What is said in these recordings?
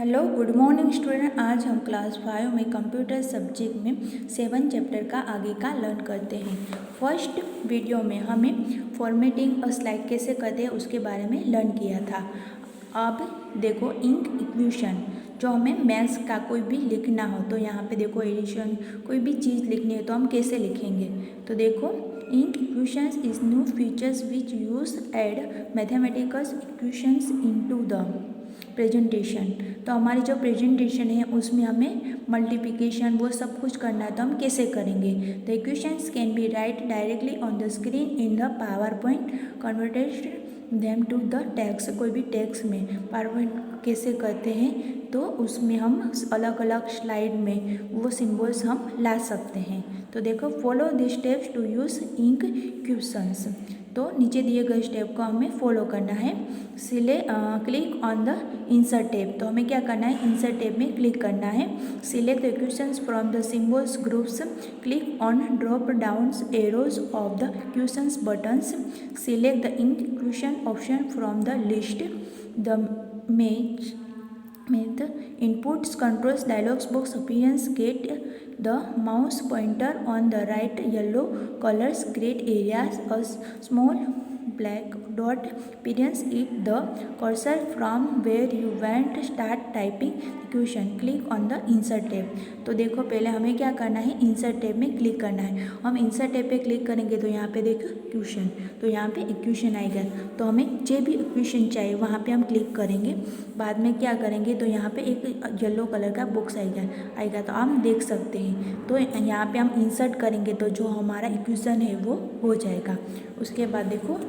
Hello good morning student. आज हम class 5 में कंप्यूटर सब्जेक्ट में 7 चैप्टर का आगे का लर्न करते हैं। फर्स्ट वीडियो में हमें फॉर्मेटिंग और स्लाइड कैसे करते हैं उसके बारे में लर्न किया था। अब देखो इंक इक्वेशन, जो हमें मैथ्स का कोई भी लिखना हो तो यहाँ पे देखो एडिशन कोई भी चीज़ लिखनी है तो हम कैसे लिखेंगे। तो देखो ink equations is new features which use add mathematical equations into the presentation. तो हमारी जो प्रेजेंटेशन है उसमें हमें मल्टीप्लिकेशन वो सब कुछ करना है तो हम कैसे करेंगे। The equations can be write directly on the screen in the PowerPoint converted them to the text. कोई भी टेक्स्ट में पावर पॉइंट कैसे करते हैं तो उसमें हम अलग अलग स्लाइड में वो सिम्बल्स हम ला सकते हैं। तो देखो follow this steps to use ink equations. तो नीचे दिए गए स्टेप को हमें फॉलो करना है। Click on the insert tab. तो हमें क्या करना है, इंसर्ट टैब में क्लिक करना है। Select the equations from the symbols groups. Click on drop down arrows of the equations buttons. Select the ink equation option from the list. The inputs controls dialog box appearance. Get the mouse pointer on the right yellow colors create areas. A small black dot appears if the cursor from where you want start typing equation. Click on the insert tab. तो देखो पहले हमें क्या करना है, insert tab में click करना है। हम इंसर्ट टैब पे क्लिक करेंगे तो यहाँ पे देखो इक्वेशन, तो यहाँ पे इक्वेशन आएगा। तो हमें जो भी इक्वेशन चाहिए वहाँ पे हम क्लिक करेंगे। बाद में क्या करेंगे तो यहाँ पे एक येलो कलर का बॉक्स आएगा तो हम देख सकते हैं। तो यहाँ पे हम इंसर्ट करेंगे तो जो हमारा इक्वेशन है वो हो जाएगा। उसके बाद देखो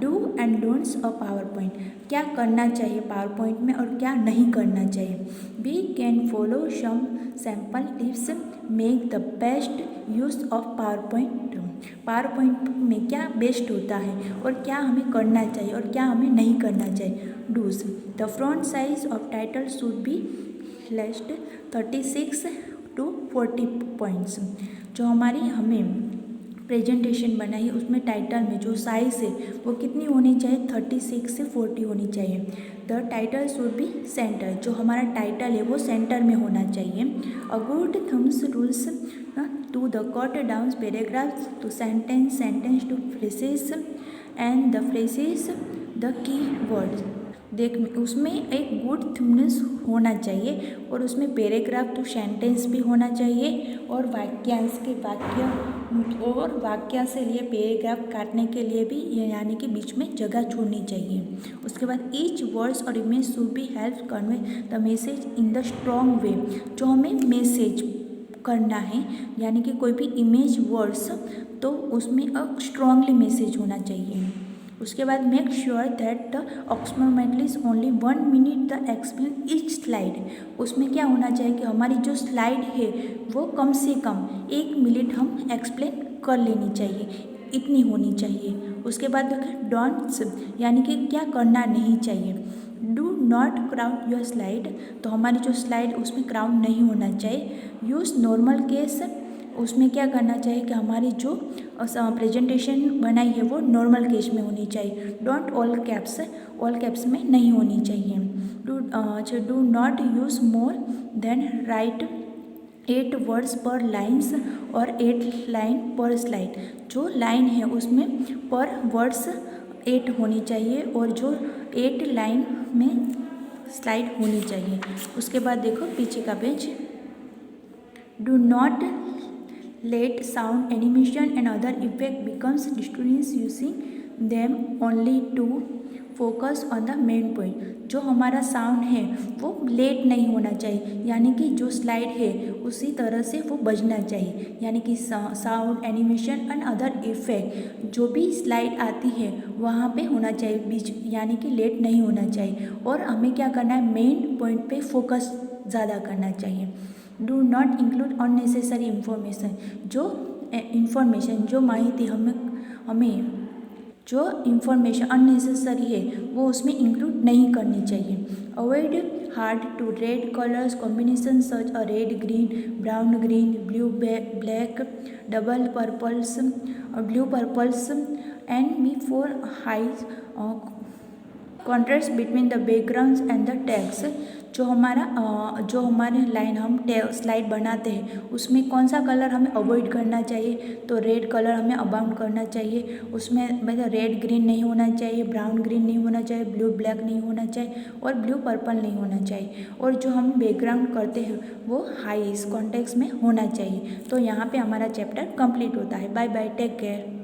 do and don'ts of power point, क्या करना चाहिए पावर पॉइंट में और क्या नहीं करना चाहिए। We can follow some sample tips make the best use of PowerPoint. PowerPoint में क्या बेस्ट होता है और क्या हमें करना चाहिए और क्या हमें नहीं करना चाहिए। Does the front size of title should be least 36 to 40 points. जो हमारी हमें प्रेजेंटेशन बनाई है उसमें टाइटल में जो साइज़ है वो कितनी होनी चाहिए, 36 से 40 होनी चाहिए। The title should be centre, जो हमारा टाइटल है वो सेंटर में होना चाहिए। A good thumbs rules to the cut down paragraphs to sentence to phrases and the phrases the key words. देख उसमें एक गुड थम्स होना चाहिए और उसमें पैराग्राफ टू सेंटेंस भी होना चाहिए और वाक्यांश के वाक्य से लिए पैराग्राफ काटने के लिए भी यानी कि बीच में जगह छोड़नी चाहिए। उसके बाद ईच वर्ड्स और image should be help convey the message in the strong वे। जो हमें मैसेज करना है यानी कि कोई भी इमेज वर्ड्स तो उसमें स्ट्रॉन्गली मैसेज होना चाहिए। उसके बाद make sure that the approximately only 1 minute the explain each slide. उसमें क्या होना चाहिए कि हमारी जो स्लाइड है वो कम से कम 1 मिनट हम एक्सप्लेन कर लेनी चाहिए, इतनी होनी चाहिए। उसके बाद देखो डोंट्स यानी कि क्या करना नहीं चाहिए। Do not crowd your slide, तो हमारी जो स्लाइड उसमें क्राउड नहीं होना चाहिए। यूज़ नॉर्मल केस, उसमें क्या करना चाहिए कि हमारी जो प्रेजेंटेशन बनाई है वो नॉर्मल केस में होनी चाहिए। डोंट ऑल कैप्स में नहीं होनी चाहिए। Do not use more than right 8 words पर लाइन्स और 8 लाइन पर स्लाइड। जो लाइन है उसमें पर वर्ड्स 8 होनी चाहिए और जो 8 लाइन में स्लाइड होनी चाहिए। उसके बाद देखो पीछे का page. Do not let sound animation and other effect becomes distractions using them only to focus on the main point। जो हमारा साउंड है वो लेट नहीं होना चाहिए यानी कि जो स्लाइड है उसी तरह से वो बजना चाहिए यानी कि sound animation and other effect जो भी स्लाइड आती है वहाँ पे होना चाहिए बीच, यानी कि लेट नहीं होना चाहिए। और हमें क्या करना है, मेन पॉइंट पे फोकस ज़्यादा करना चाहिए। Do not include unnecessary information, जो इन्फॉर्मेशन जो माहिती हमें जो इन्फॉर्मेशन अननेसेसरी है वो उसमें इंक्लूड नहीं करनी चाहिए। Avoid hard to read colours combination such a red green brown green blue black double purples blue purples and me for high contrast between the backgrounds and the text. जो हमारे line हम slide बनाते हैं उसमें कौन सा colour हमें avoid करना चाहिए, तो रेड कलर हमें अबाउंड करना चाहिए। उसमें मतलब रेड ग्रीन नहीं होना चाहिए, ब्राउन ग्रीन नहीं होना चाहिए, ब्लू ब्लैक नहीं होना चाहिए और ब्लू पर्पल नहीं होना चाहिए। और जो हम बैकग्राउंड करते हैं वो हाई कॉन्टेक्स्ट में होना चाहिए। तो यहाँ पे हमारा चैप्टर कंप्लीट होता है। Bye bye, take care.